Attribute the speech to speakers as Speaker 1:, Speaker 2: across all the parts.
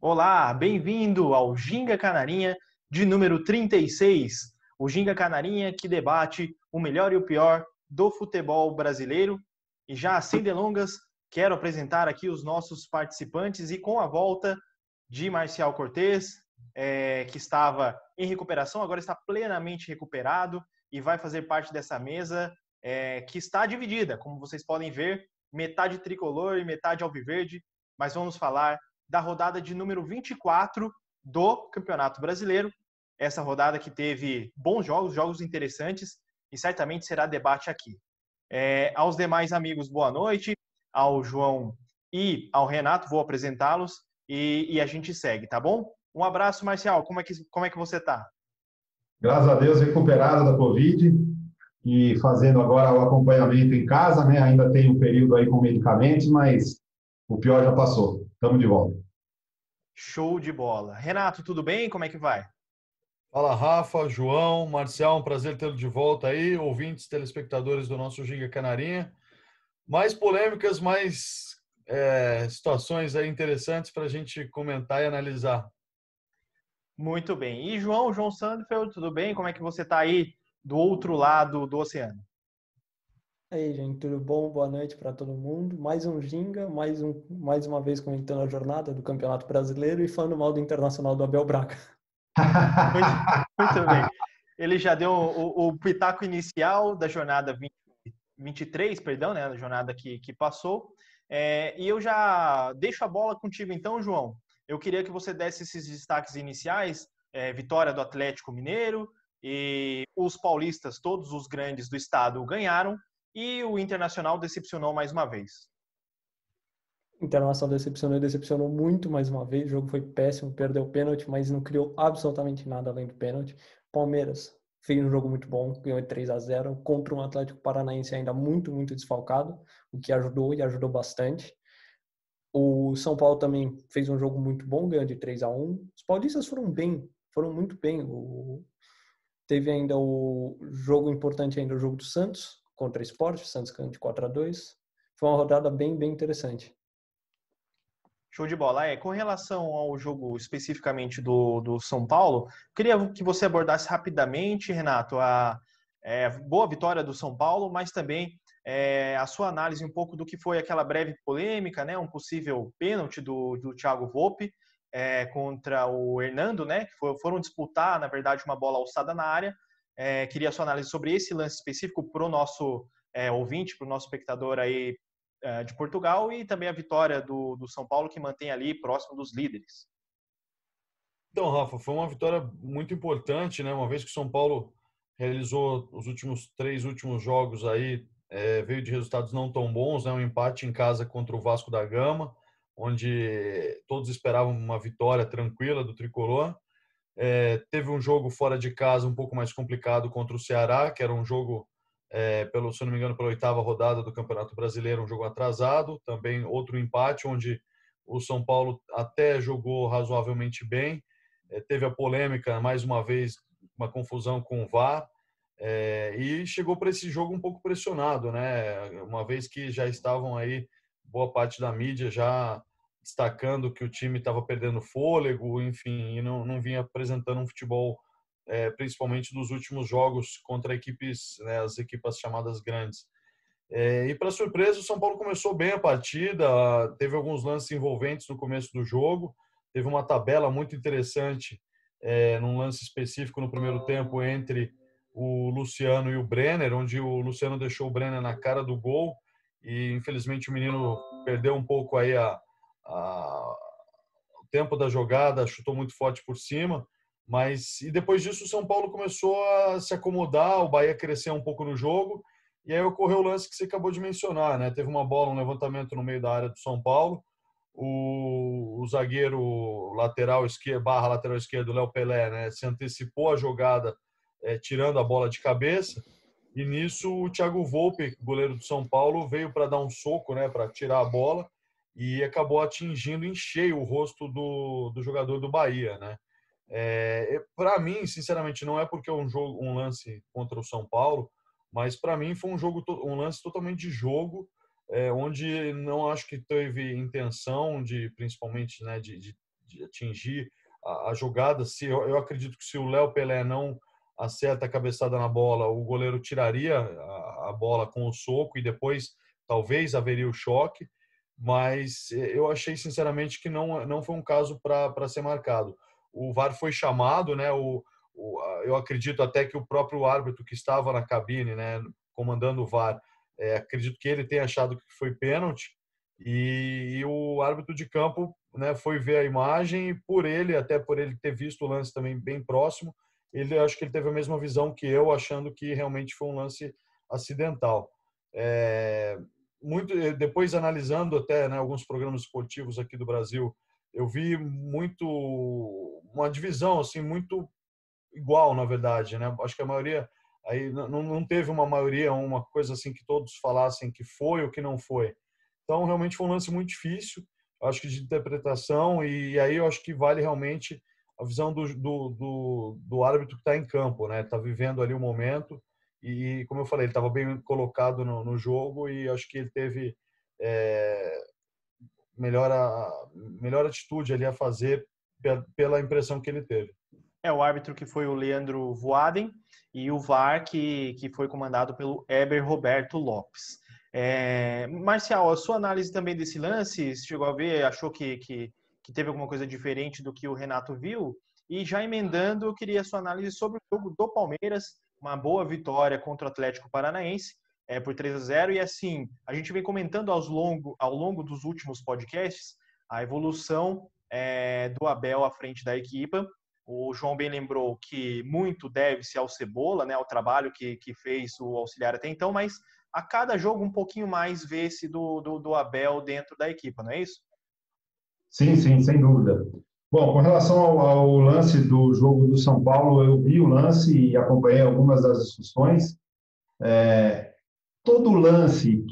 Speaker 1: Olá, bem-vindo ao Ginga Canarinha de número 36. O Ginga Canarinha que debate o melhor e o pior do futebol brasileiro. E já sem delongas, quero apresentar aqui os nossos participantes e com a volta de Marcial Cortez, que estava em recuperação, agora está plenamente recuperado e vai fazer parte dessa mesa que está dividida, como vocês podem ver, metade tricolor e metade alviverde, mas vamos falar da rodada de número 24 do Campeonato Brasileiro. Essa rodada que teve bons jogos, jogos interessantes, e certamente será debate aqui. Aos demais amigos, boa noite. Ao João e ao Renato, vou apresentá-los e a gente segue, tá bom? Um abraço, Marcial. Como é que você tá?
Speaker 2: Graças a Deus, recuperado da Covid e fazendo agora o acompanhamento em casa, né? Ainda tem um período aí com medicamentos, mas o pior já passou. Estamos de volta.
Speaker 1: Show de bola. Renato, tudo bem? Como é que vai?
Speaker 3: Fala, Rafa, João, Marcial, um prazer tê-lo de volta aí, ouvintes, telespectadores do nosso Ginga Canarinha. Mais polêmicas, mais situações aí interessantes para a gente comentar e analisar.
Speaker 1: Muito bem. E João Sandfeld, tudo bem? Como é que você tá aí do outro lado do oceano?
Speaker 4: E aí, gente, tudo bom? Boa noite para todo mundo. Mais um Ginga, mais uma vez comentando a jornada do Campeonato Brasileiro e falando mal do Internacional do Abel Braga.
Speaker 1: Muito bem. Ele já deu o pitaco inicial da jornada 23, perdão, né? Da jornada que passou. E eu já deixo a bola contigo então, João. Eu queria que você desse esses destaques iniciais, vitória do Atlético Mineiro, e os paulistas, todos os grandes do estado, ganharam, e o Internacional decepcionou mais uma vez.
Speaker 4: Internacional decepcionou muito mais uma vez. O jogo foi péssimo, perdeu o pênalti, mas não criou absolutamente nada além do pênalti. Palmeiras fez um jogo muito bom, ganhou de 3-0 contra um Atlético Paranaense ainda muito, muito desfalcado, o que ajudou bastante. O São Paulo também fez um jogo muito bom, ganhou de 3-1. Os paulistas foram muito bem. Teve ainda o jogo importante, ainda o jogo do Santos contra o Sport, o Santos ganhou de 4-2. Foi uma rodada bem, bem interessante.
Speaker 1: Show de bola. Com relação ao jogo especificamente do São Paulo, queria que você abordasse rapidamente, Renato, a boa vitória do São Paulo, mas também a sua análise um pouco do que foi aquela breve polêmica, né, um possível pênalti do Thiago Volpe contra o Hernando, né, que foram disputar, na verdade, uma bola alçada na área. Queria a sua análise sobre esse lance específico para o nosso ouvinte, para o nosso espectador aí de Portugal, e também a vitória do São Paulo, que mantém ali próximo dos líderes.
Speaker 3: Então, Rafa, foi uma vitória muito importante, né? Uma vez que o São Paulo realizou os três últimos jogos aí, veio de resultados não tão bons, né? Um empate em casa contra o Vasco da Gama, onde todos esperavam uma vitória tranquila do Tricolor. Teve um jogo fora de casa um pouco mais complicado contra o Ceará, que era um jogo, se eu não me engano, pela oitava rodada do Campeonato Brasileiro, um jogo atrasado. Também outro empate, onde o São Paulo até jogou razoavelmente bem. Teve a polêmica, mais uma vez, uma confusão com o VAR, e chegou para esse jogo um pouco pressionado, né? Uma vez que já estavam aí, boa parte da mídia já destacando que o time estava perdendo fôlego, enfim, e não vinha apresentando um futebol, principalmente nos últimos jogos contra equipes, né, as equipas chamadas grandes. E para surpresa, o São Paulo começou bem a partida, teve alguns lances envolventes no começo do jogo, teve uma tabela muito interessante, num lance específico no primeiro tempo entre o Luciano e o Brenner, onde o Luciano deixou o Brenner na cara do gol e infelizmente o menino perdeu um pouco aí o tempo da jogada, chutou muito forte por cima, mas e depois disso o São Paulo começou a se acomodar, o Bahia cresceu um pouco no jogo, e aí ocorreu o lance que você acabou de mencionar, né? Teve uma bola, um levantamento no meio da área do São Paulo, o zagueiro lateral esquerdo, Léo Pelé, né, se antecipou a jogada, tirando a bola de cabeça, e nisso o Thiago Volpe, goleiro do São Paulo, veio para dar um soco, né, para tirar a bola, e acabou atingindo em cheio o rosto do jogador do Bahia, né? Para mim, sinceramente, não é porque é um lance contra o São Paulo, mas para mim foi um lance totalmente de jogo, onde não acho que teve intenção principalmente, né, de de atingir a jogada. Eu acredito que se o Léo Pelé não acerta a cabeçada na bola, o goleiro tiraria a bola com o soco e depois talvez haveria o choque, mas eu achei sinceramente que não foi um caso para ser marcado. O VAR foi chamado, né? Eu acredito até que o próprio árbitro que estava na cabine, né, comandando o VAR, acredito que ele tenha achado que foi pênalti, e o árbitro de campo, né, foi ver a imagem e até por ele ter visto o lance também bem próximo, acho que ele teve a mesma visão que eu, achando que realmente foi um lance acidental. Depois analisando até, né, alguns programas esportivos aqui do Brasil, eu vi uma divisão assim muito igual, na verdade, né? Acho que a maioria aí não teve uma maioria, uma coisa assim que todos falassem que foi ou que não foi. Então, realmente foi um lance muito difícil, acho que de interpretação, e aí eu acho que vale realmente a visão do árbitro que está em campo, né? Está vivendo ali o momento e, como eu falei, ele estava bem colocado no jogo e acho que ele teve melhor atitude ali a fazer pela impressão que ele teve.
Speaker 1: O árbitro que foi o Leandro Voaden e o VAR que foi comandado pelo Eber Roberto Lopes. Marcial, a sua análise também desse lance, você chegou a ver, achou que teve alguma coisa diferente do que o Renato viu? E já emendando, eu queria a sua análise sobre o jogo do Palmeiras, uma boa vitória contra o Atlético Paranaense, por 3-0, e assim, a gente vem comentando ao longo dos últimos podcasts a evolução do Abel à frente da equipa. O João bem lembrou que muito deve-se ao Cebola, né, ao trabalho que fez o auxiliar até então, mas a cada jogo um pouquinho mais vê-se do Abel dentro da equipa, não é isso?
Speaker 2: Sim, sim, sem dúvida. Bom, com relação ao lance do jogo do São Paulo, eu vi o lance e acompanhei algumas das discussões. Todo lance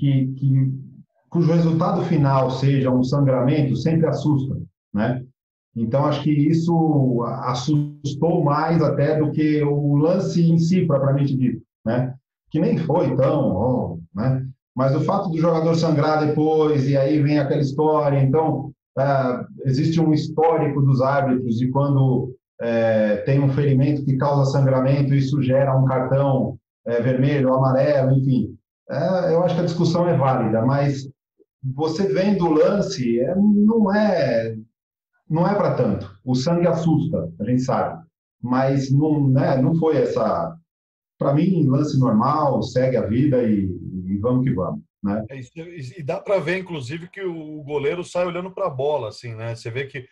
Speaker 2: cujo resultado final seja um sangramento sempre assusta, né? Então, acho que isso assustou mais até do que o lance em si, propriamente dito, né? Que nem foi tão, né? Mas o fato do jogador sangrar depois, e aí vem aquela história. Então, existe um histórico dos árbitros de quando tem um ferimento que causa sangramento, isso gera um cartão vermelho, amarelo, enfim. Eu acho que a discussão é válida, mas você vendo o lance, não é para tanto. O sangue assusta, a gente sabe. Mas não foi essa... Para mim, lance normal, segue a vida e vamos que vamos. Né?
Speaker 3: E dá para ver, inclusive, que o goleiro sai olhando para a bola, assim, né? Você vê que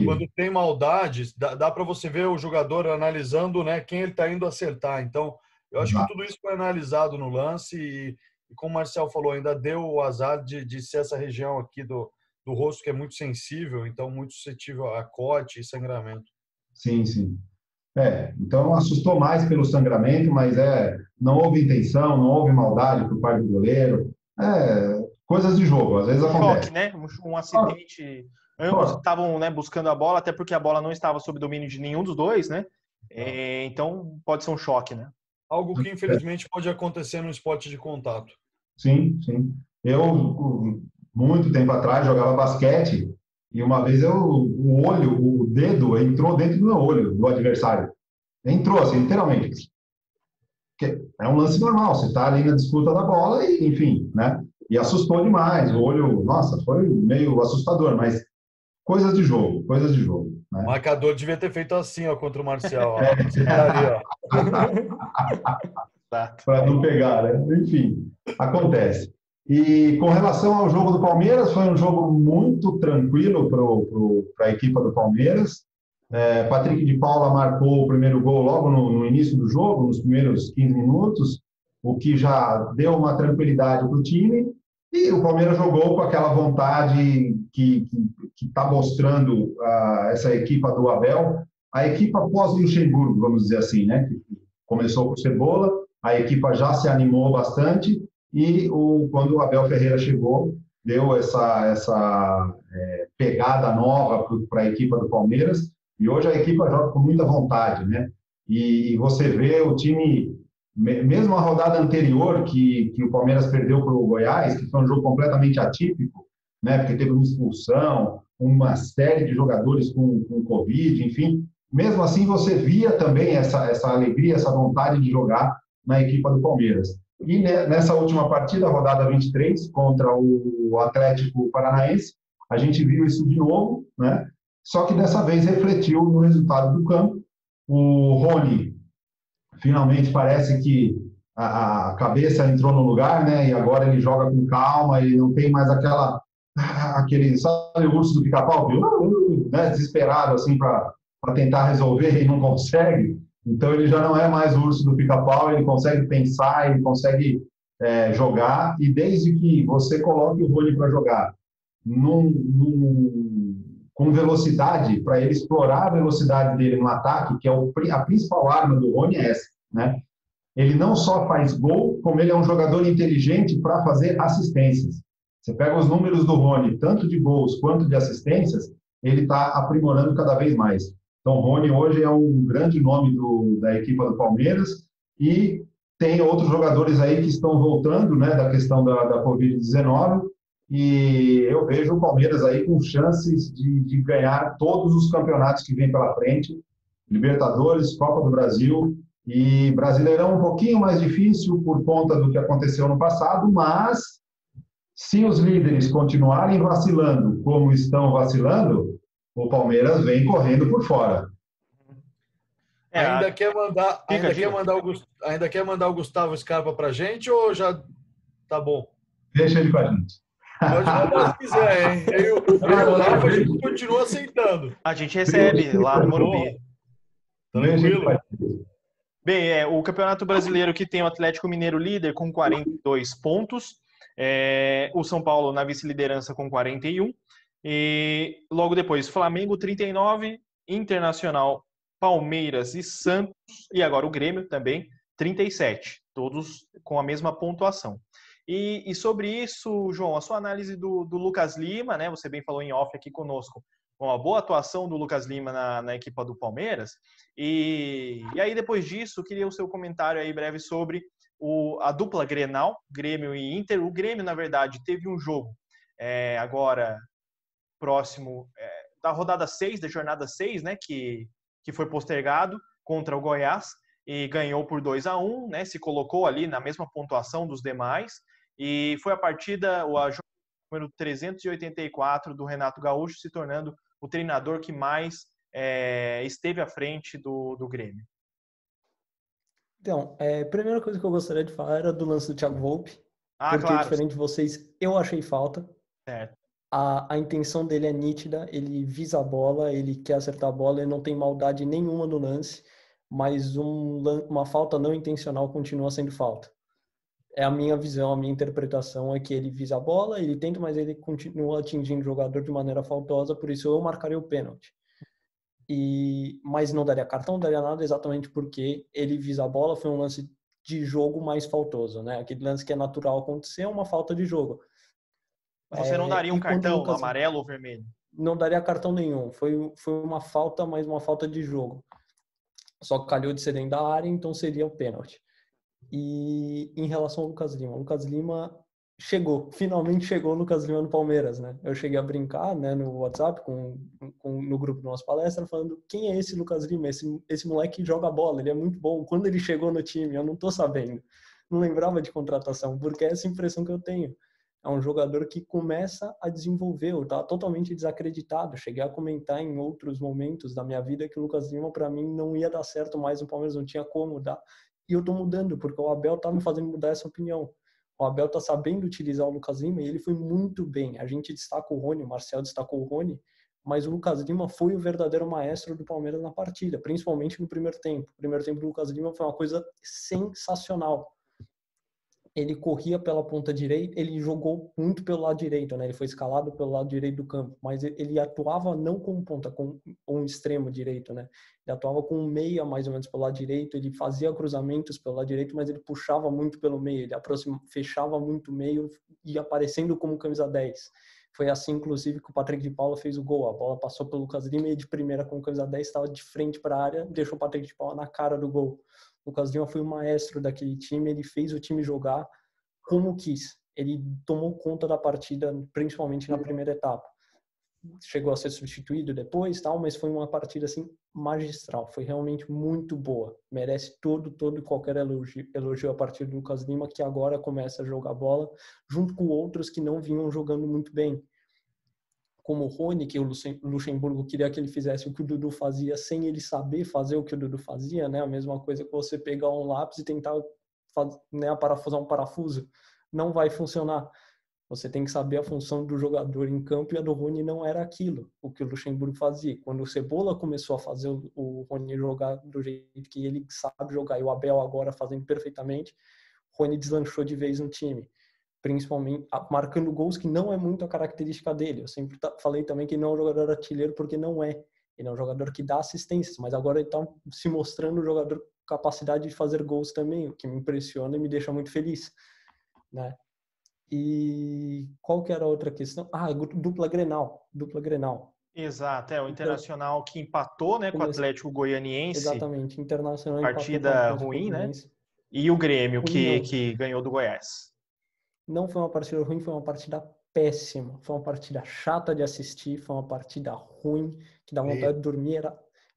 Speaker 3: quando tem maldade, dá para você ver o jogador analisando, né, quem ele está indo acertar. Então, eu acho que tudo isso foi analisado no lance e como o Marcel falou, ainda deu o azar de ser essa região aqui do rosto que é muito sensível, então muito suscetível a corte e sangramento.
Speaker 2: Sim, sim. Então assustou mais pelo sangramento, mas não houve intenção, não houve maldade por parte do goleiro. Coisas de jogo, às vezes acontece.
Speaker 1: Choque, né? Um acidente. Ambos estavam, né, buscando a bola, até porque a bola não estava sob domínio de nenhum dos dois, né? Então pode ser um choque, né?
Speaker 3: Algo que infelizmente pode acontecer no esporte de contato.
Speaker 2: Sim, sim. Eu, muito tempo atrás, jogava basquete e uma vez o dedo entrou dentro do meu olho, do adversário. Entrou, assim, literalmente. É um lance normal, você está ali na disputa da bola e, enfim, né? E assustou demais, o olho, nossa, foi meio assustador, mas coisas de jogo, né?
Speaker 3: O marcador devia ter feito assim, ó, contra o Marcial.
Speaker 2: Para não pegar, né? Enfim, acontece. E com relação ao jogo do Palmeiras, foi um jogo muito tranquilo para a equipe do Palmeiras. Patrick de Paula marcou o primeiro gol logo no início do jogo, nos primeiros 15 minutos, o que já deu uma tranquilidade para o time. E o Palmeiras jogou com aquela vontade que está mostrando essa equipe do Abel, a equipe pós-Luxemburgo, vamos dizer assim, né? Que começou com o Cebola, a equipe já se animou bastante e quando o Abel Ferreira chegou, deu essa pegada nova para a equipe do Palmeiras e hoje a equipe joga com muita vontade, né? E você vê o time, mesmo a rodada anterior que o Palmeiras perdeu para o Goiás, que foi um jogo completamente atípico, né? Porque teve uma expulsão, uma série de jogadores com Covid, enfim. Mesmo assim, você via também essa alegria, essa vontade de jogar na equipa do Palmeiras. E nessa última partida, a rodada 23, contra o Atlético Paranaense, a gente viu isso de novo, né? Só que dessa vez refletiu no resultado do campo. O Rony, finalmente, parece que a cabeça entrou no lugar, né? E agora ele joga com calma, ele não tem mais aquele, sabe, o urso do pica-pau, né? Desesperado, assim, para tentar resolver e não consegue. Então, ele já não é mais o urso do pica-pau, ele consegue pensar, ele consegue jogar, e desde que você coloque o Rony para jogar com velocidade, para ele explorar a velocidade dele no ataque, que é a principal arma do Rony é essa, né? Ele não só faz gol, como ele é um jogador inteligente para fazer assistências. Você pega os números do Rony, tanto de gols quanto de assistências, ele está aprimorando cada vez mais. Então, o Rony hoje é um grande nome da equipa do Palmeiras, e tem outros jogadores aí que estão voltando, né, da questão da Covid-19, e eu vejo o Palmeiras aí com chances de ganhar todos os campeonatos que vêm pela frente, Libertadores, Copa do Brasil, e Brasileirão um pouquinho mais difícil por conta do que aconteceu no passado, mas se os líderes continuarem vacilando como estão vacilando, o Palmeiras vem correndo por fora.
Speaker 3: Ainda quer mandar o Gustavo Scarpa pra gente ou já tá bom?
Speaker 2: Deixa ele com a gente.
Speaker 3: Pode mandar se quiser, hein? Eu lá, a gente continua aceitando.
Speaker 1: A gente recebe lá no Morumbi.
Speaker 3: Tranquilo.
Speaker 1: Bem, o Campeonato Brasileiro que tem o Atlético Mineiro líder com 42 pontos, o São Paulo na vice-liderança com 41, e logo depois Flamengo 39, Internacional, Palmeiras e Santos, e agora o Grêmio também 37, todos com a mesma pontuação. E sobre isso, João, a sua análise do Lucas Lima, né? Você bem falou em off aqui conosco, uma boa atuação do Lucas Lima na equipa do Palmeiras. E aí, depois disso, eu queria o seu comentário aí breve sobre a dupla Grenal, Grêmio e Inter. O Grêmio, na verdade, teve um jogo agora próximo da rodada 6, da jornada 6, né? Que foi postergado contra o Goiás e ganhou por 2-1, né? Se colocou ali na mesma pontuação dos demais. E foi a partida, o número 384 do Renato Gaúcho, se tornando o treinador que mais esteve à frente do Grêmio.
Speaker 4: Então, a primeira coisa que eu gostaria de falar era do lance do Thiago Volpi, porque
Speaker 1: claro.
Speaker 4: Diferente de vocês, eu achei falta.
Speaker 1: Certo.
Speaker 4: A intenção dele é nítida, ele visa a bola, ele quer acertar a bola, ele não tem maldade nenhuma no lance, mas uma falta não intencional continua sendo falta. É a minha visão, a minha interpretação é que ele visa a bola, ele tenta, mas ele continua atingindo o jogador de maneira faltosa, por isso eu marcaria o pênalti. Mas não daria cartão, não daria nada, exatamente porque ele visa a bola, foi um lance de jogo mais faltoso, né? Aquele lance que é natural acontecer é uma falta de jogo.
Speaker 1: Você não daria um cartão amarelo ou vermelho?
Speaker 4: Não daria cartão nenhum, foi uma falta, mas uma falta de jogo. Só que calhou de ser dentro da área, então seria o pênalti. E em relação ao Lucas Lima finalmente chegou o Lucas Lima no Palmeiras, né? Eu cheguei a brincar, né, no WhatsApp no grupo do nosso palestra, falando: quem é esse Lucas Lima? Esse moleque joga bola, ele é muito bom. Quando ele chegou no time, eu não tô sabendo. Não lembrava de contratação, porque é essa impressão que eu tenho. É um jogador que começa a desenvolver, eu estava totalmente desacreditado. Cheguei a comentar em outros momentos da minha vida que o Lucas Lima, para mim, não ia dar certo mais no Palmeiras, não tinha como dar. E eu estou mudando, porque o Abel está me fazendo mudar essa opinião. O Abel está sabendo utilizar o Lucas Lima e ele foi muito bem. A gente destaca o Rony, o Marcel destacou o Rony, mas o Lucas Lima foi o verdadeiro maestro do Palmeiras na partida, principalmente no primeiro tempo. O primeiro tempo do Lucas Lima foi uma coisa sensacional. Ele corria pela ponta direita, ele jogou muito pelo lado direito, né? Ele foi escalado pelo lado direito do campo, mas ele atuava não como ponta, como um extremo direito, né? Ele atuava com um meia mais ou menos pelo lado direito, ele fazia cruzamentos pelo lado direito, mas ele puxava muito pelo meio, ele fechava muito o meio e aparecendo como camisa 10. Foi assim, inclusive, que o Patrick de Paula fez o gol. A bola passou pelo Lucas Lima e de primeira com camisa 10 estava de frente para a área, deixou o Patrick de Paula na cara do gol. O Lucas Lima foi o maestro daquele time, ele fez o time jogar como quis. Ele tomou conta da partida, principalmente na primeira etapa. chegou a ser substituído depois, tal, mas foi uma partida assim magistral, foi realmente muito boa, merece todo e qualquer elogio a partir do Lucas Lima, que agora começa a jogar bola junto com outros que não vinham jogando muito bem, como o Rony, que o Luxemburgo queria que ele fizesse o que o Dudu fazia sem ele saber fazer o que o Dudu fazia, né? A mesma coisa que você pegar um lápis e tentar parafusar um parafuso, não vai funcionar. Você tem que saber a função do jogador em campo, e a do Rony não era aquilo, o que o Luxemburgo fazia. Quando o Cebola começou a fazer o Rony jogar do jeito que ele sabe jogar, e o Abel agora fazendo perfeitamente, o Rony deslanchou de vez no time, principalmente marcando gols, que não é muito a característica dele. Eu sempre falei também que ele não é um jogador artilheiro, porque não é. Ele é um jogador que dá assistências, mas agora ele está se mostrando um jogador com capacidade de fazer gols também, o que me impressiona e me deixa muito feliz, né? E qual que era a outra questão? Dupla Grenal.
Speaker 1: Exato, o Internacional que empatou, né, com o Atlético Goianiense.
Speaker 4: Exatamente, Internacional
Speaker 1: partida ruim, né? E o Grêmio que ganhou do Goiás.
Speaker 4: Não foi uma partida ruim, foi uma partida péssima. Foi uma partida chata de assistir, foi uma partida ruim, que dá vontade de dormir.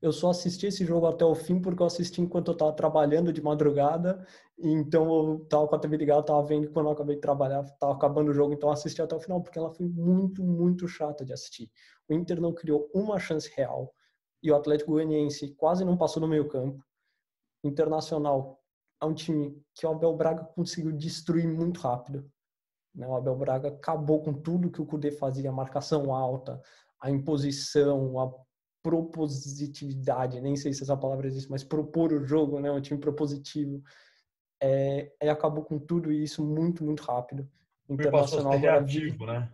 Speaker 4: Eu só assisti esse jogo até o fim porque eu assisti enquanto eu estava trabalhando de madrugada, então eu estava com a TV ligada, estava vendo quando eu acabei de trabalhar, estava acabando o jogo, então eu assisti até o final, porque ela foi muito chata de assistir. O Inter não criou uma chance real, e o Atlético Goianiense quase não passou no meio campo. O Internacional é um time que o Abel Braga conseguiu destruir muito rápido. O Abel Braga acabou com tudo que o Kudê fazia, a marcação alta, a imposição, a propositividade, nem sei se essa palavra existe, mas propor o jogo, né, um time propositivo, acabou com tudo isso muito rápido.
Speaker 3: O time passou a ser reativo, né?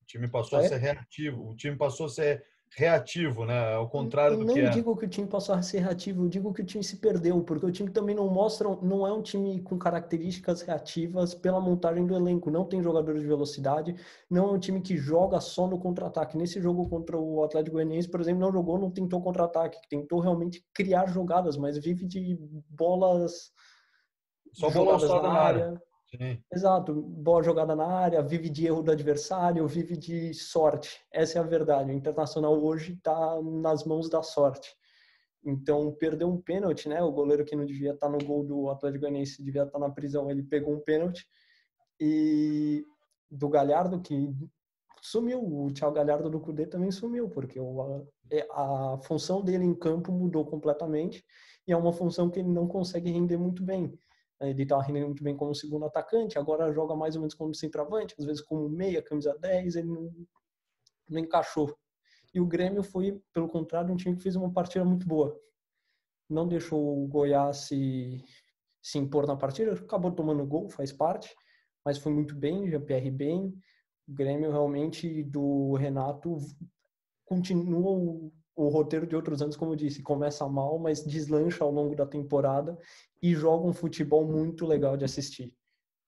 Speaker 3: O time passou a ser reativo. O time passou a ser reativo, né? Ao contrário do que é.
Speaker 4: Não digo que o time passou a ser reativo, eu digo que o time se perdeu, porque o time também não é um time com características reativas pela montagem do elenco, não tem jogadores de velocidade, não é um time que joga só no contra-ataque. Nesse jogo contra o Atlético Goianiense, por exemplo, não tentou contra-ataque, tentou realmente criar jogadas, mas vive de bolas...
Speaker 3: Só bola alçada na área.
Speaker 4: Sim. Exato, boa jogada na área, vive de erro do adversário, vive de sorte. Essa é a verdade. O Internacional hoje está nas mãos da sorte. Então, perdeu um pênalti, né? O goleiro que não devia estar no gol do Atlético Goianiense, devia estar na prisão, ele pegou um pênalti. E do Galhardo, que sumiu. O Thiago Galhardo do Kudê também sumiu, porque a função dele em campo mudou completamente, e é uma função que ele não consegue render muito bem. Ele estava rendendo muito bem como segundo atacante, agora joga mais ou menos como centroavante, às vezes como meia, camisa 10, ele não encaixou. E o Grêmio foi, pelo contrário, um time que fez uma partida muito boa. Não deixou o Goiás se impor na partida, acabou tomando gol, faz parte, mas foi muito bem, Jean-Pierre bem. O Grêmio realmente do Renato continua o roteiro de outros anos, como eu disse, começa mal, mas deslancha ao longo da temporada e joga um futebol muito legal de assistir.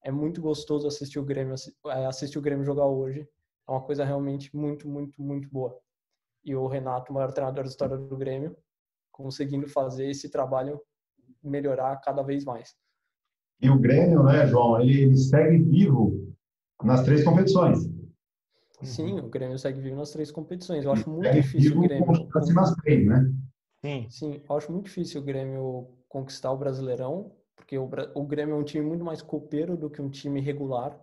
Speaker 4: É muito gostoso assistir o Grêmio jogar hoje. É uma coisa realmente muito boa. E o Renato, o maior treinador da história do Grêmio, conseguindo fazer esse trabalho melhorar cada vez mais.
Speaker 2: E o Grêmio, né, João, ele segue vivo nas 3 competições.
Speaker 4: Sim, o Grêmio segue vivo nas 3 competições. Eu acho muito difícil o Grêmio...
Speaker 2: nas 3, né?
Speaker 4: Sim, eu acho muito difícil o Grêmio conquistar o Brasileirão, porque o Grêmio é um time muito mais copeiro do que um time regular,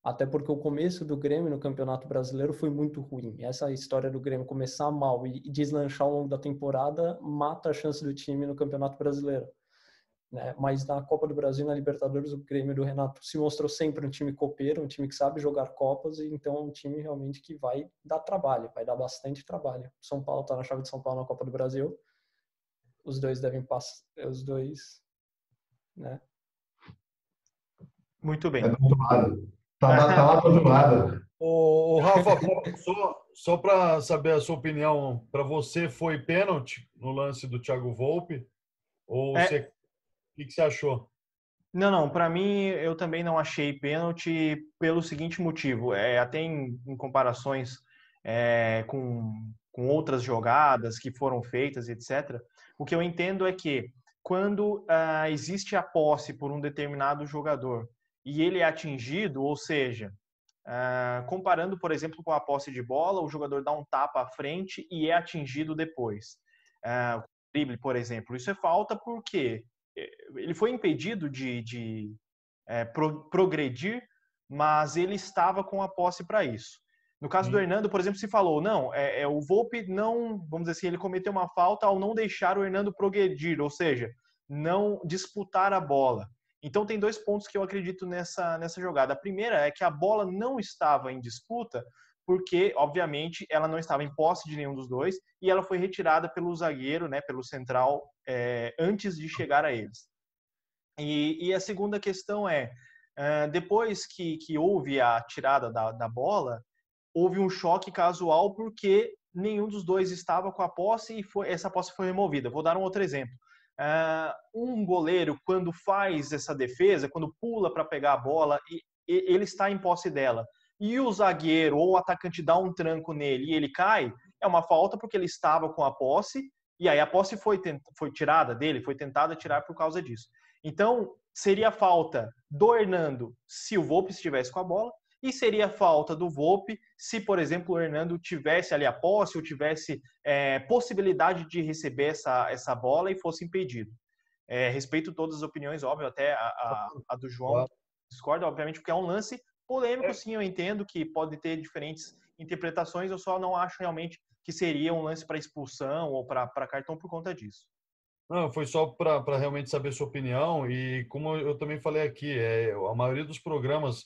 Speaker 4: até porque o começo do Grêmio no Campeonato Brasileiro foi muito ruim. Essa história do Grêmio começar mal e deslanchar ao longo da temporada mata a chance do time no Campeonato Brasileiro. Mas na Copa do Brasil e na Libertadores, o Grêmio do Renato se mostrou sempre um time copeiro, um time que sabe jogar Copas, e então é um time realmente que vai dar trabalho, vai dar bastante trabalho. São Paulo está na chave de São Paulo na Copa do Brasil, os dois devem passar, né?
Speaker 1: Muito bem.
Speaker 2: É do outro lado. Tá lá do outro lado.
Speaker 3: O Rafa, só para saber a sua opinião, para você foi pênalti no lance do Thiago Volpi? Ou o que você achou?
Speaker 1: Não, para mim eu também não achei pênalti pelo seguinte motivo, até em comparações com outras jogadas que foram feitas, etc. O que eu entendo é que quando existe a posse por um determinado jogador e ele é atingido, ou seja, comparando, por exemplo, com a posse de bola, o jogador dá um tapa à frente e é atingido depois. O drible, por exemplo, isso é falta porque ele foi impedido de progredir, mas ele estava com a posse para isso. No caso do Hernando, por exemplo, se falou, não, o Volpi não, vamos dizer assim, ele cometeu uma falta ao não deixar o Hernando progredir, ou seja, não disputar a bola. Então tem 2 pontos que eu acredito nessa jogada. A primeira é que a bola não estava em disputa, porque, obviamente, ela não estava em posse de nenhum dos dois, e ela foi retirada pelo zagueiro, né, pelo central, antes de chegar a eles. E a segunda questão depois que houve a tirada da bola, houve um choque casual porque nenhum dos dois estava com a posse e essa posse foi removida. Vou dar um outro exemplo. Um goleiro, quando faz essa defesa, quando pula para pegar a bola, ele está em posse dela, e o zagueiro ou o atacante dá um tranco nele e ele cai, é uma falta porque ele estava com a posse, e aí a posse foi tirada dele, foi tentada tirar por causa disso. Então, seria falta do Hernando se o Volpi estivesse com a bola, e seria falta do Volpi se, por exemplo, o Hernando tivesse ali a posse ou tivesse possibilidade de receber essa bola e fosse impedido. Respeito todas as opiniões, óbvio, até a do João discorda, obviamente, porque é um lance polêmico, sim, eu entendo que pode ter diferentes interpretações, eu só não acho realmente que seria um lance para expulsão ou para cartão por conta disso.
Speaker 3: Não, foi só para realmente saber sua opinião, e como eu também falei aqui, a maioria dos programas...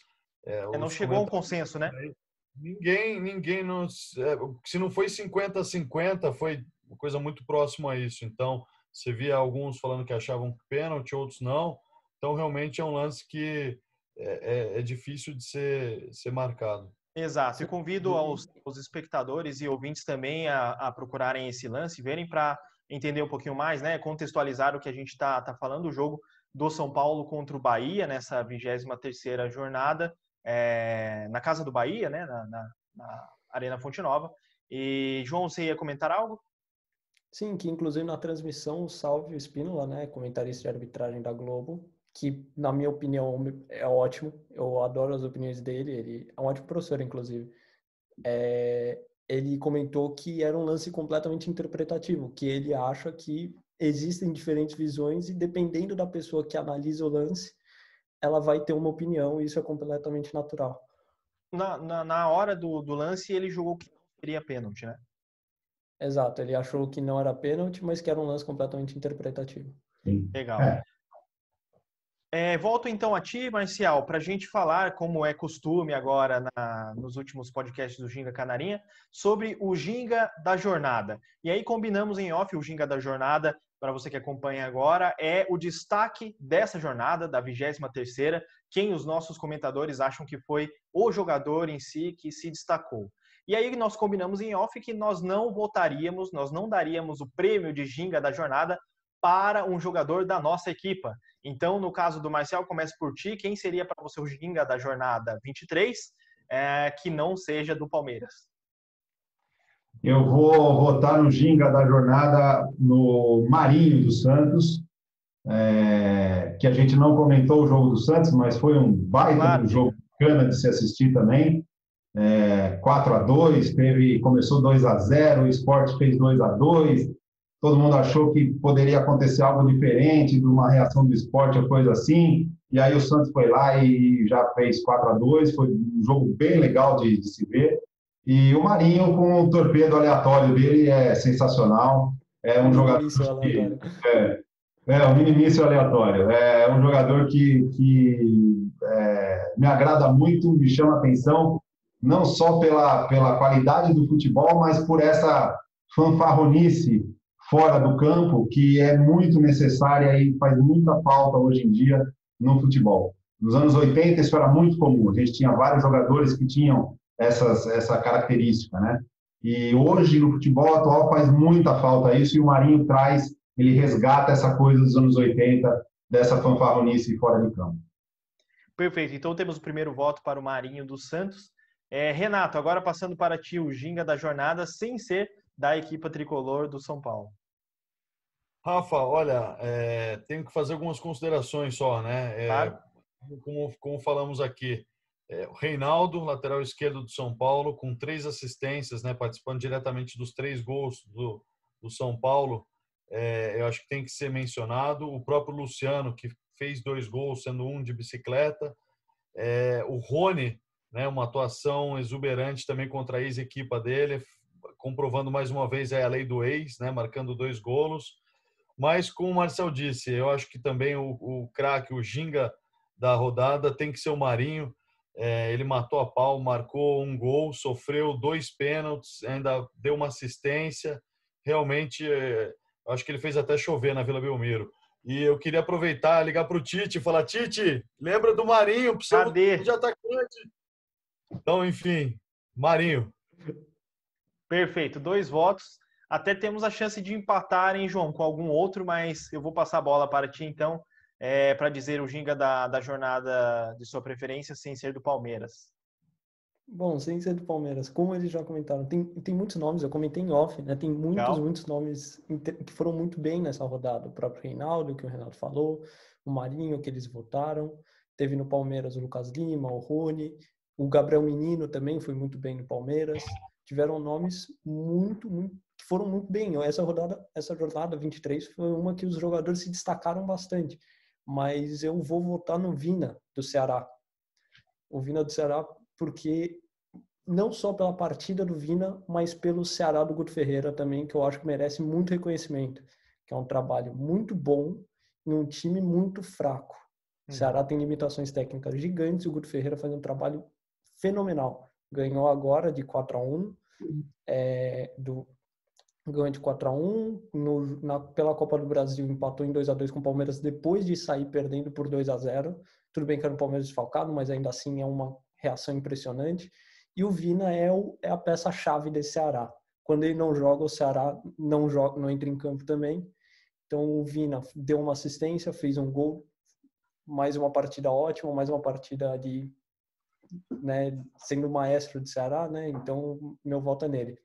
Speaker 1: não chegou a um consenso, né?
Speaker 3: Ninguém se não foi 50-50, foi uma coisa muito próxima a isso. Então, você via alguns falando que achavam pênalti, outros não. Então, realmente é um lance que é difícil de ser marcado.
Speaker 1: Exato. E convido aos espectadores e ouvintes também a procurarem esse lance, verem para entender um pouquinho mais, né? Contextualizar o que a gente está falando, o jogo do São Paulo contra o Bahia, nessa 23ª jornada, na Casa do Bahia, né? Na Arena Fonte Nova. E, João, você ia comentar algo?
Speaker 4: Sim, que inclusive na transmissão, o Salvio Spínola, né, comentarista de arbitragem da Globo, que na minha opinião é ótimo, eu adoro as opiniões dele, ele é um ótimo professor, inclusive. Ele comentou que era um lance completamente interpretativo, que ele acha que existem diferentes visões e dependendo da pessoa que analisa o lance, ela vai ter uma opinião e isso é completamente natural.
Speaker 1: Na hora do lance, ele julgou que não seria pênalti, né?
Speaker 4: Exato, ele achou que não era pênalti, mas que era um lance completamente interpretativo.
Speaker 2: Sim.
Speaker 1: Legal. Volto então a ti, Marcial, para a gente falar, como é costume agora nos últimos podcasts do Ginga Canarinha, sobre o Ginga da Jornada. E aí combinamos em off o Ginga da Jornada, para você que acompanha agora, é o destaque dessa jornada, da 23ª, quem os nossos comentadores acham que foi o jogador em si que se destacou. E aí nós combinamos em off que nós não votaríamos, nós não daríamos o prêmio de Ginga da Jornada para um jogador da nossa equipa. Então, no caso do Marcial, começa por ti. Quem seria para você o Ginga da jornada 23, que não seja do Palmeiras?
Speaker 2: Eu vou votar no Ginga da jornada no Marinho dos Santos, que a gente não comentou o jogo do Santos, mas foi um baita jogo bacana de se assistir também. 4-2, começou 2-0, o Sport fez 2-2, todo mundo achou que poderia acontecer algo diferente, de uma reação do Sport ou coisa assim, e aí o Santos foi lá e já fez 4-2, foi um jogo bem legal de se ver, e o Marinho com o torpedo aleatório dele é sensacional, é um jogador um minimício aleatório, é um jogador que me agrada muito, me chama a atenção, não só pela qualidade do futebol, mas por essa fanfarronice fora do campo, que é muito necessária e faz muita falta hoje em dia no futebol. Nos anos 80 isso era muito comum, a gente tinha vários jogadores que tinham essa característica, né? E hoje no futebol atual faz muita falta isso, e o Marinho ele resgata essa coisa dos anos 80, dessa fanfarronice fora de campo.
Speaker 1: Perfeito, então temos o primeiro voto para o Marinho dos Santos. Renato, agora passando para ti o Ginga da jornada, sem ser da equipe tricolor do São Paulo.
Speaker 3: Rafa, olha, tenho que fazer algumas considerações só, né?
Speaker 1: Claro.
Speaker 3: Como falamos aqui, O Reinaldo, lateral esquerdo do São Paulo, com 3 assistências, né, participando diretamente dos 3 gols do São Paulo, eu acho que tem que ser mencionado. O próprio Luciano, que fez 2 gols, sendo um de bicicleta. O Rony, né, uma atuação exuberante também contra a ex-equipa dele, comprovando mais uma vez a lei do ex, né, marcando 2 gols. Mas, como o Marcel disse, eu acho que também o craque, o ginga da rodada tem que ser o Marinho. Ele matou a pau, marcou 1 gol, sofreu 2 pênaltis, ainda deu uma assistência. Realmente, acho que ele fez até chover na Vila Belmiro. E eu queria aproveitar, ligar para o Tite e falar: Tite, lembra do Marinho? Precisamos de atacante. Então, enfim, Marinho.
Speaker 1: Perfeito, 2 votos. Até temos a chance de empatar, hein, João, com algum outro, mas eu vou passar a bola para ti, então, para dizer o ginga da jornada de sua preferência, sem ser do Palmeiras.
Speaker 4: Bom, sem ser do Palmeiras, como eles já comentaram, tem muitos nomes, eu comentei em off, né? Tem muitos nomes que foram muito bem nessa rodada. O próprio Reinaldo, que o Renato falou, o Marinho, que eles votaram. Teve no Palmeiras o Lucas Lima, o Rony, o Gabriel Menino também foi muito bem no Palmeiras. Tiveram nomes que foram muito bem. Essa jornada 23 foi uma que os jogadores se destacaram bastante. Mas eu vou votar no Vina, do Ceará. O Vina do Ceará, porque não só pela partida do Vina, mas pelo Ceará do Guto Ferreira também, que eu acho que merece muito reconhecimento, que é um trabalho muito bom em um time muito fraco. O Ceará tem limitações técnicas gigantes e o Guto Ferreira faz um trabalho fenomenal. Ganhou agora de 4-1, ganhou de 4-1, pela Copa do Brasil empatou em 2-2 com o Palmeiras depois de sair perdendo por 2-0. Tudo bem que era um Palmeiras desfalcado, mas ainda assim é uma reação impressionante. E o Vina é a peça-chave desse Ceará. Quando ele não joga, o Ceará não entra em campo também. Então o Vina deu uma assistência, fez um gol, mais uma partida ótima, mais uma partida sendo o maestro de Ceará, né? Então meu voto é nele.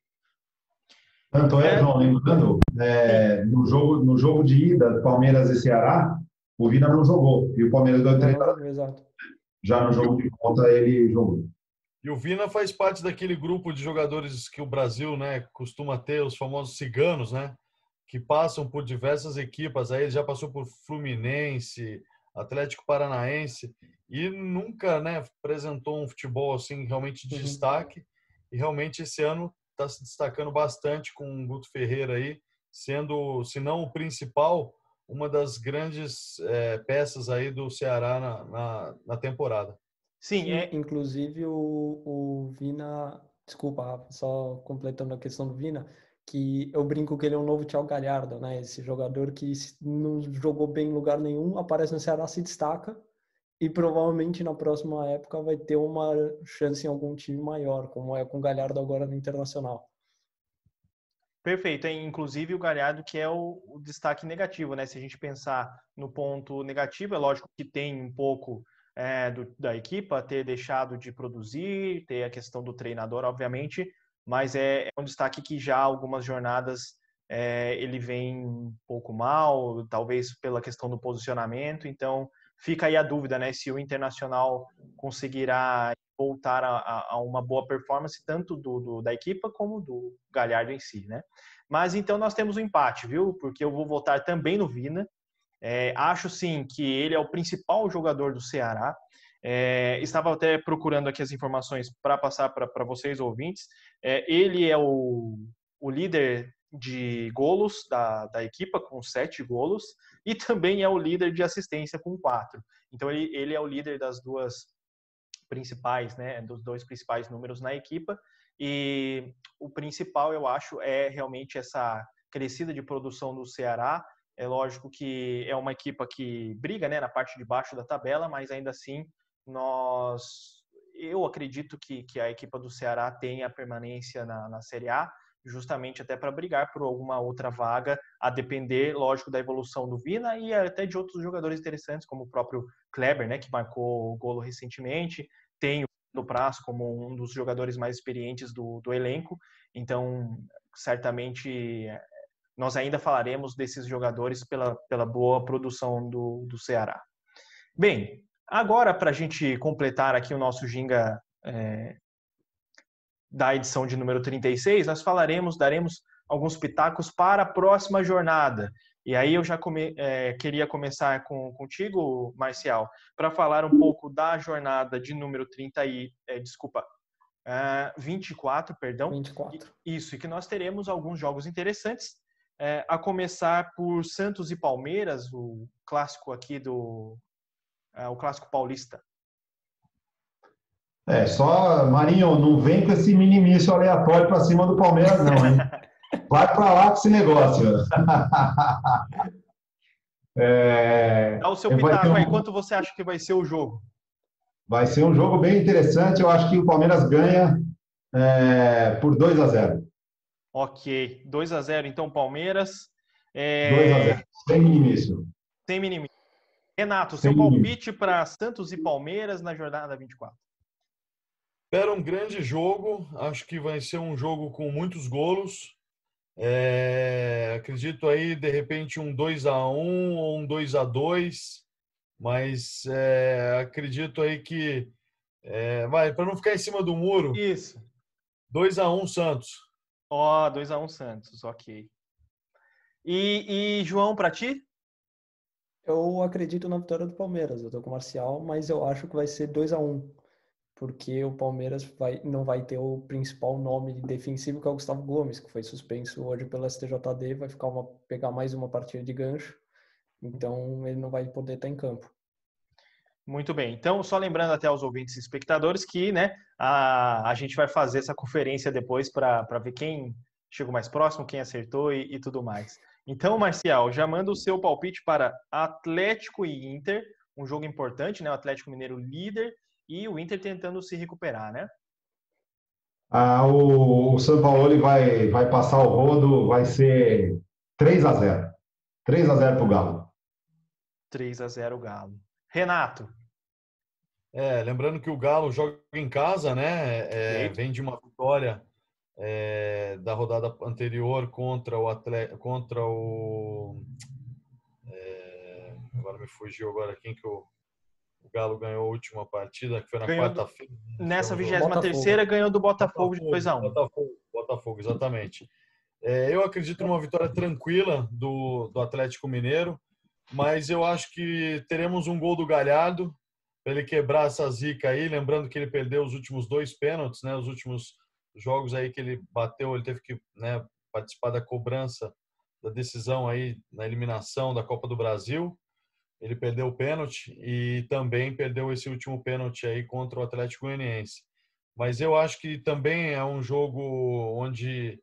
Speaker 2: Tanto João, lembrando, no jogo de ida, Palmeiras e Ceará, o Vina não jogou, e o Palmeiras deu 3-0.
Speaker 4: Exato.
Speaker 2: Já no jogo de volta, ele jogou.
Speaker 3: E o Vina faz parte daquele grupo de jogadores que o Brasil, né, costuma ter, os famosos ciganos, né, que passam por diversas equipas. Aí ele já passou por Fluminense, Atlético Paranaense, e nunca, né, apresentou um futebol assim realmente de destaque. E realmente esse ano está se destacando bastante com o Guto Ferreira aí, sendo, se não o principal, uma das grandes peças aí do Ceará na temporada.
Speaker 4: Sim, inclusive o Vina, desculpa, só completando a questão do Vina, que eu brinco que ele é um novo Thiago Galhardo, né? Esse jogador que não jogou bem em lugar nenhum, aparece no Ceará, se destaca e provavelmente na próxima época vai ter uma chance em algum time maior, como é com o Galhardo agora no Internacional.
Speaker 1: Perfeito, inclusive o Galhardo que é o destaque negativo, né? Se a gente pensar no ponto negativo, é lógico que tem um pouco da equipa ter deixado de produzir, ter a questão do treinador, obviamente, mas é um destaque que já algumas jornadas ele vem um pouco mal, talvez pela questão do posicionamento, então fica aí a dúvida, né? Se o Internacional conseguirá voltar a uma boa performance, tanto da equipa como do Galhardo em si, né? Mas então nós temos um empate, viu? Porque eu vou votar também no Vina. Acho sim que ele é o principal jogador do Ceará. Estava até procurando aqui as informações para passar para vocês, ouvintes. Ele é o líder de golos da equipa, com 7 golos, e também é o líder de assistência, com 4. Então, ele é o líder das duas principais, né, dos 2 principais números na equipa, e o principal, eu acho, é realmente essa crescida de produção do Ceará. É lógico que é uma equipa que briga, né, na parte de baixo da tabela, mas ainda assim eu acredito que a equipa do Ceará tenha permanência na Série A, justamente até para brigar por alguma outra vaga, a depender, lógico, da evolução do Vina e até de outros jogadores interessantes, como o próprio Kleber, né, que marcou o golo recentemente, tem o Praz como um dos jogadores mais experientes do elenco, então certamente nós ainda falaremos desses jogadores pela boa produção do Ceará. Bem, Agora, para a gente completar aqui o nosso Ginga da edição de número 36, nós daremos alguns pitacos para a próxima jornada. E aí eu já queria começar contigo, Marcial, para falar um pouco da jornada de número 24, perdão.
Speaker 4: 24.
Speaker 1: Isso, e que nós teremos alguns jogos interessantes, a começar por Santos e Palmeiras, o clássico aqui o clássico paulista.
Speaker 2: Só, Marinho, não vem com esse minimício aleatório para cima do Palmeiras, não, hein? Vai para lá com esse negócio.
Speaker 1: Dá o seu pitaco aí, quanto você acha que vai ser o jogo?
Speaker 2: Vai ser um jogo bem interessante, eu acho que o Palmeiras ganha por 2-0.
Speaker 1: Ok, 2-0 então Palmeiras.
Speaker 2: 2-0, sem minimício.
Speaker 1: Sem minimício. Renato, seu palpite para Santos e Palmeiras na jornada 24?
Speaker 3: Espero um grande jogo, acho que vai ser um jogo com muitos golos. Acredito aí, de repente, um 2-1 ou um 2-2, mas acredito aí que para não ficar em cima do muro.
Speaker 1: Isso.
Speaker 3: 2-1 Santos.
Speaker 1: 2-1 Santos, ok. E João, para ti?
Speaker 4: Eu acredito na vitória do Palmeiras. Eu tô com o Marcial, mas eu acho que vai ser 2-1. Porque o Palmeiras não vai ter o principal nome defensivo, que é o Gustavo Gomes, que foi suspenso hoje pelo STJD, vai pegar mais uma partida de gancho, então ele não vai poder estar em campo.
Speaker 1: Muito bem. Então, só lembrando até aos ouvintes e espectadores que, né, a gente vai fazer essa conferência depois para ver quem chegou mais próximo, quem acertou e tudo mais. Então, Marcial, já manda o seu palpite para Atlético e Inter, um jogo importante, né? O Atlético Mineiro líder e o Inter tentando se recuperar, né?
Speaker 2: O Sampaoli vai passar o rodo, vai ser 3-0. 3-0 para o Galo.
Speaker 1: 3-0 Galo. Renato.
Speaker 3: Lembrando que o Galo joga em casa, né? Vem de uma vitória da rodada anterior contra o Atlético, agora me fugiu agora quem que o Galo ganhou a última partida, que foi na quarta-feira.
Speaker 1: Nessa 23ª ganhou do Botafogo de 2-1.
Speaker 3: Botafogo, exatamente. Eu acredito numa vitória tranquila do Atlético Mineiro, mas eu acho que teremos um gol do Galhardo para ele quebrar essa zica aí, lembrando que ele perdeu os últimos 2 pênaltis, né? Os últimos jogos aí que ele bateu, ele teve que, né, participar da cobrança da decisão aí na eliminação da Copa do Brasil. Ele perdeu o pênalti e também perdeu esse último pênalti aí contra o Atlético Goianiense. Mas eu acho que também é um jogo onde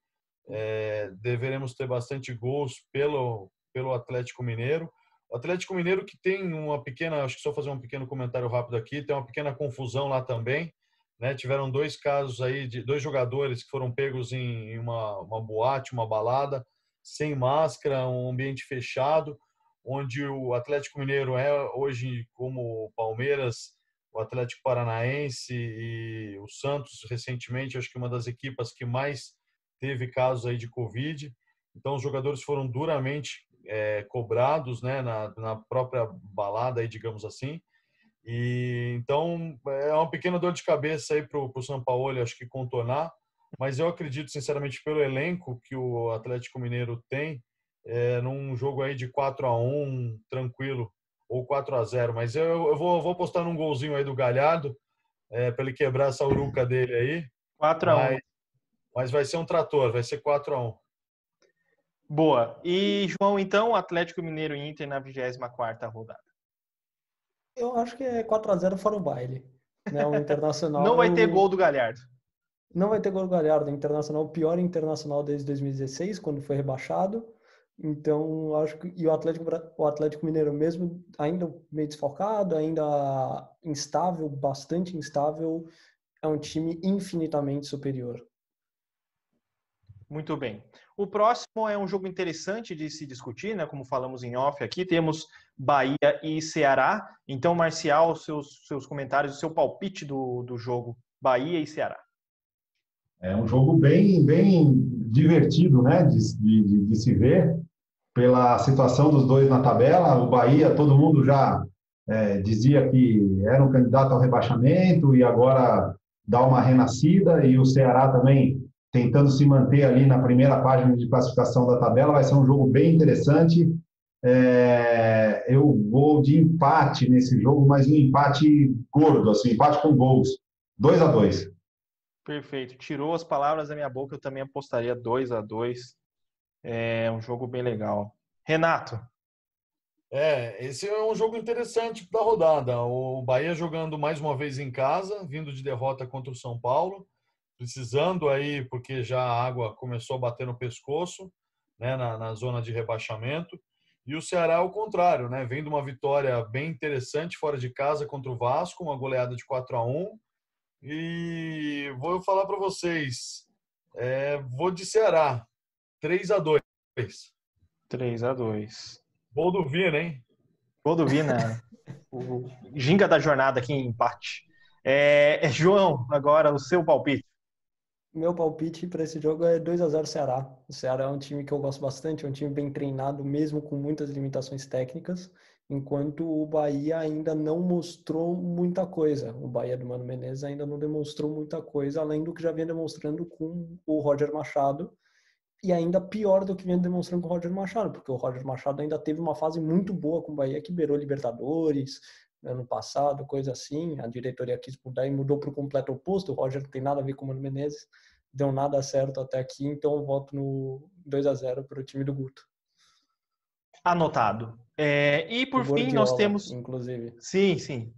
Speaker 3: deveremos ter bastante gols pelo Atlético Mineiro. O Atlético Mineiro que tem uma pequena, acho que só fazer um pequeno comentário rápido aqui, tem uma pequena confusão lá também, né? Tiveram 2 casos aí de 2 jogadores que foram pegos em uma boate, uma balada, sem máscara, um ambiente fechado, onde o Atlético Mineiro hoje, como o Palmeiras, o Atlético Paranaense e o Santos, recentemente, acho que uma das equipas que mais teve casos aí de Covid. Então, os jogadores foram duramente cobrados, né, na própria balada, aí, digamos assim. E então, é uma pequena dor de cabeça aí para o Sampaoli, acho que contornar. Mas eu acredito, sinceramente, pelo elenco que o Atlético Mineiro tem, num jogo aí de 4-1, tranquilo, ou 4-0. Mas eu vou apostar num golzinho aí do Galhardo, para ele quebrar essa uruca dele aí.
Speaker 1: 4-1.
Speaker 3: Mas vai ser um trator, vai ser 4-1.
Speaker 1: Boa. E, João, então, Atlético Mineiro e Inter na 24ª rodada.
Speaker 4: Eu acho que é 4-0 fora o baile. Né? O Internacional
Speaker 1: não vai ter gol do Galhardo.
Speaker 4: Não vai ter gol do Galhardo. O Internacional, o pior Internacional desde 2016, quando foi rebaixado. Então, acho que o Atlético Mineiro, mesmo ainda meio desfalcado, ainda instável, bastante instável, é um time infinitamente superior.
Speaker 1: Muito bem. O próximo é um jogo interessante de se discutir, né? Como falamos em off aqui, temos Bahia e Ceará. Então, Marcial, seus comentários, o seu palpite do jogo Bahia e Ceará.
Speaker 2: É um jogo bem divertido, né, de se ver, pela situação dos dois na tabela. O Bahia, todo mundo já dizia que era um candidato ao rebaixamento e agora dá uma renascida, e o Ceará também tentando se manter ali na primeira página de classificação da tabela. Vai ser um jogo bem interessante. Eu vou de empate nesse jogo, mas um empate gordo, assim, empate com gols. 2-2.
Speaker 1: Perfeito. Tirou as palavras da minha boca, eu também apostaria 2-2. É um jogo bem legal. Renato.
Speaker 3: Esse é um jogo interessante da rodada. O Bahia jogando mais uma vez em casa, vindo de derrota contra o São Paulo, precisando aí, porque já a água começou a bater no pescoço, né, na zona de rebaixamento. E o Ceará ao contrário, né, vem de uma vitória bem interessante fora de casa contra o Vasco, uma goleada de 4-1. E vou falar para vocês, vou de Ceará, 3-2.
Speaker 1: 3-2.
Speaker 3: Gol do Vina, hein?
Speaker 1: Gol do Vina. O ginga da jornada aqui em empate. João, agora o seu palpite.
Speaker 4: Meu palpite para esse jogo é 2-0 Ceará. O Ceará é um time que eu gosto bastante, é um time bem treinado, mesmo com muitas limitações técnicas, enquanto o Bahia ainda não mostrou muita coisa. O Bahia do Mano Menezes ainda não demonstrou muita coisa, além do que já vinha demonstrando com o Roger Machado, e ainda pior do que vinha demonstrando com o Roger Machado, porque o Roger Machado ainda teve uma fase muito boa com o Bahia, que beirou Libertadores ano passado, coisa assim. A diretoria quis mudar e mudou para o completo oposto. O Roger não tem nada a ver com o Mano Menezes, deu nada certo até aqui, então eu voto no 2-0 para o time do Guto.
Speaker 1: Anotado. E por fim
Speaker 4: Guardiola,
Speaker 1: nós temos...
Speaker 4: inclusive.
Speaker 1: Sim.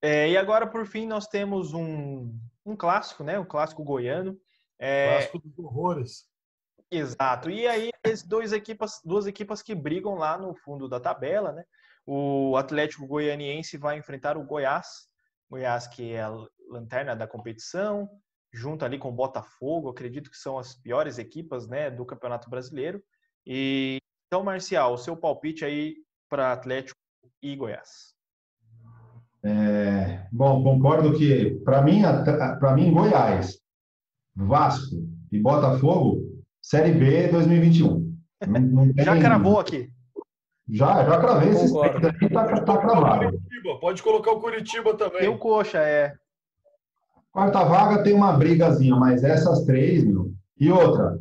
Speaker 1: E agora por fim nós temos um clássico, né? Um clássico goiano.
Speaker 3: Clássico dos horrores.
Speaker 1: Exato. E aí, duas equipas que brigam lá no fundo da tabela, né? O Atlético Goianiense vai enfrentar o Goiás. Goiás, que é a lanterna da competição, junto ali com o Botafogo. Acredito que são as piores equipas, né, do Campeonato Brasileiro. Então, Marcial, o seu palpite aí para Atlético e Goiás.
Speaker 2: Bom, concordo que, para mim, Goiás, Vasco e Botafogo, Série B 2021. Não tem...
Speaker 1: Já cravou aqui.
Speaker 2: Já cravei esses três aqui, tá cravado.
Speaker 3: Pode colocar o Curitiba também.
Speaker 1: Tem o Coxa,
Speaker 2: Quarta vaga tem uma brigazinha, mas essas três, meu. E outra,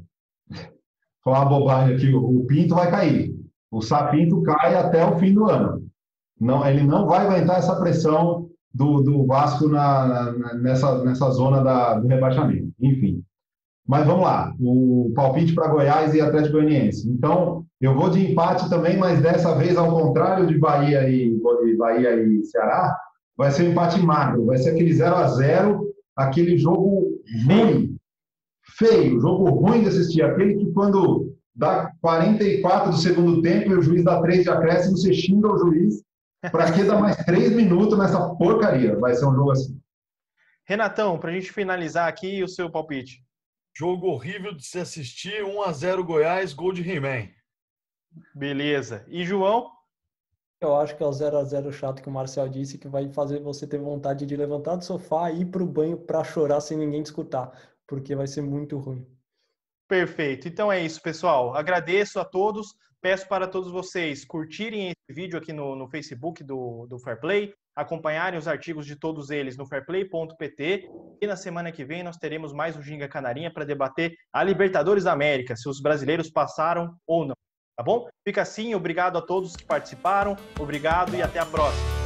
Speaker 2: falar uma bobagem aqui, o Pinto vai cair. O Sapinto cai até o fim do ano. Não, ele não vai aguentar essa pressão do Vasco nessa zona do rebaixamento. Enfim. Mas vamos lá, o palpite para Goiás e Atlético Goianiense. Então, eu vou de empate também, mas dessa vez, ao contrário de Bahia e Ceará, vai ser um empate magro, vai ser aquele 0-0, aquele jogo ruim, feio, jogo ruim de assistir, aquele que quando dá 44 do segundo tempo e o juiz dá 3 de acréscimo, você xinga o juiz, para que dar mais 3 minutos nessa porcaria? Vai ser um jogo assim.
Speaker 1: Renatão, para a gente finalizar aqui, o seu palpite.
Speaker 3: Jogo horrível de se assistir, 1-0 Goiás, gol de He-Man.
Speaker 1: Beleza. E João?
Speaker 4: Eu acho que é o 0-0 chato que o Marcel disse, que vai fazer você ter vontade de levantar do sofá e ir pro banho para chorar sem ninguém te escutar, porque vai ser muito ruim.
Speaker 1: Perfeito. Então é isso, pessoal. Agradeço a todos. Peço para todos vocês curtirem esse vídeo aqui no Facebook do Fair Play, acompanharem os artigos de todos eles no fairplay.pt, e na semana que vem nós teremos mais um Ginga Canarinha para debater a Libertadores da América, se os brasileiros passaram ou não, tá bom? Fica assim, obrigado a todos que participaram, obrigado e até a próxima.